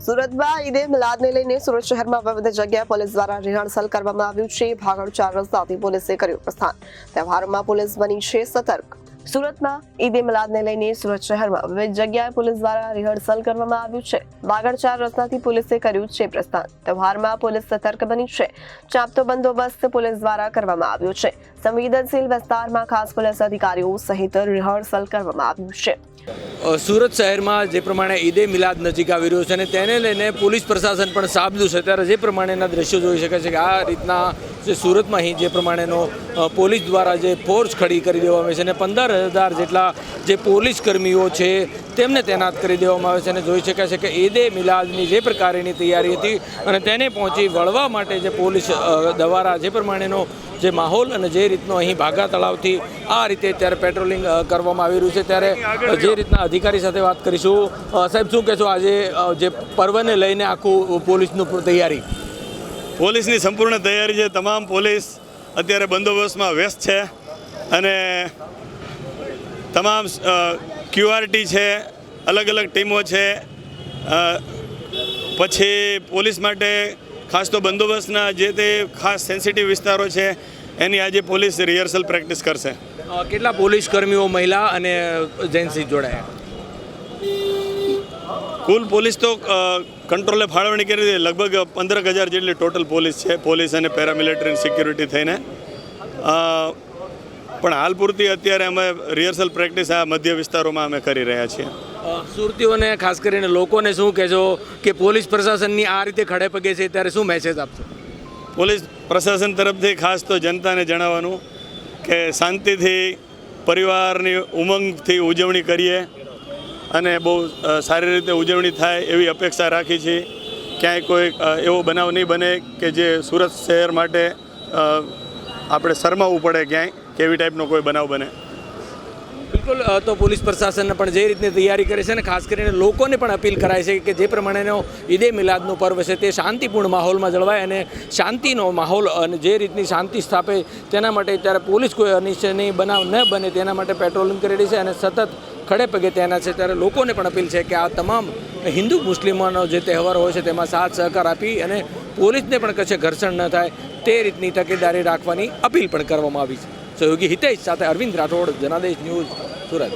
સુરતમાં ઈદે મિલાદને લઈને સુરત શહેરમાં વિવિધ જગ્યાએ પોલીસ દ્વારા રિહર્સલ કરવામાં આવ્યું છે. ભાગળ 4 રસ્તાથી પોલીસે કર્યું પ્રસ્થાન. તહેવારોમાં પોલીસ બની છે સતર્ક. સુરતમાં ઈદે મિલાદને લઈને સુરત શહેરમાં વિવિધ જગ્યાએ પોલીસ દ્વારા રિહર્સલ કરવામાં આવ્યું છે. ભાગળ 4 રસ્તાથી પોલીસે કર્યું છે પ્રસ્થાન. તહેવારમાં પોલીસ સતર્ક બની છે. ચાંપતો બંદોબસ્ત પોલીસ દ્વારા કરવામાં આવ્યો છે. સંવેદનશીલ વિસ્તારમાં ખાસ પોલીસ અધિકારીઓ સહિત રિહર્સલ કરવામાં આવ્યું છે. સુરત શહેરમાં જે પ્રમાણે ઈદે મિલાદ નજીક આવી રહ્યો છે અને તેને લઈને પોલીસ પ્રશાસન પણ સાબદું છે. ત્યારે જે પ્રમાણેના દ્રશ્યો જોઈ શકે છે કે આ રીતના જે સુરતમાં અહીં જે પ્રમાણેનો પોલીસ દ્વારા જે ફોર્સ ખડી કરી દેવામાં આવે છે અને 15,000 જેટલા જે પોલીસ કર્મીઓ છે તેમને તૈનાત કરી દેવામાં આવે છે. અને જોઈ શકાય છે કે ઈદે મિલાદની જે પ્રકારની તૈયારી હતી અને તેને પહોંચી વળવા માટે જે પોલીસ દ્વારા જે પ્રમાણેનો જે માહોલ અને જે રીતનો અહીં ભાગા તળાવથી આ રીતે ત્યારે પેટ્રોલિંગ કરવામાં આવી રહ્યું છે. ત્યારે જે રીતના અધિકારી સાથે વાત કરીશું. સાહેબ, શું કહેશો આજે જે પર્વને લઈને આખું પોલીસનું તૈયારી? પોલીસની સંપૂર્ણ તૈયારી છે. તમામ પોલીસ અત્યારે બંદોબસ્તમાં વ્યસ્ત છે અને તમામ QRT છે, અલગ અલગ ટીમો છે. પછી પોલીસ માટે ખાસ તો બંદોબસ્તના જે તે ખાસ સેન્સિટિવ વિસ્તારો છે એની આજે પોલીસ રિહર્સલ પ્રેક્ટિસ કરશે. કેટલા પોલીસ કર્મીઓ મહિલા અને જેન્ટ્સ જોડાયા? કુલ પોલીસ તો કંટ્રોલે ફાળવણી કરી હતી. લગભગ 15,000 જેટલી ટોટલ પોલીસ છે, પોલીસ અને પેરામિલિટરી સિક્યુરિટી થઈને. પણ હાલ પૂરતી અત્યારે અમે રિહર્સલ પ્રેક્ટિસ આ મધ્ય વિસ્તારોમાં અમે કરી રહ્યા છીએ. સુરતીઓને ખાસ કરીને લોકોને શું કહેશો કે પોલીસ પ્રશાસનની આ રીતે ખડે પગે છે ત્યારે શું મેસેજ આપશો? પોલીસ પ્રશાસન તરફથી ખાસ તો જનતાને જણાવવાનું કે શાંતિથી પરિવારની ઉમંગથી ઉજવણી કરીએ અને બહુ સારી રીતે ઉજવણી થાય એવી અપેક્ષા રાખી છીએ. ક્યાંય કોઈ એવો બનાવ નહીં બને કે જે સુરત શહેર માટે આપણે શરમાવવું પડે ક્યાંય કે એવી ટાઈપનો કોઈ બનાવ બને. બિલકુલ. તો પોલીસ પ્રશાસન પણ જે રીતની તૈયારી કરે છે ને ખાસ કરીને લોકોને પણ અપીલ કરાય છે કે જે પ્રમાણેનો ઈદે મિલાદનો પર્વ છે તે શાંતિપૂર્ણ માહોલમાં જળવાય અને શાંતિનો માહોલ અને જે રીતની શાંતિ સ્થાપે તેના માટે ત્યારે પોલીસ કોઈ અનિચ્છનીય બનાવ ન બને તેના માટે પેટ્રોલિંગ કરી રહી છે અને સતત ખડે પગે તેના છે. ત્યારે લોકોને પણ અપીલ છે કે આ તમામ હિન્દુ મુસ્લિમોનો જે તહેવાર હોય છે તેમાં સાથ સહકાર આપી અને પોલીસને પણ કશે ઘર્ષણ ન થાય તે રીતની તકેદારી રાખવાની અપીલ પણ કરવામાં આવી છે. સહયોગી હિતેશ સાથે અરવિંદ રાઠોડ, જનાદેશ ન્યૂઝ, સુરત.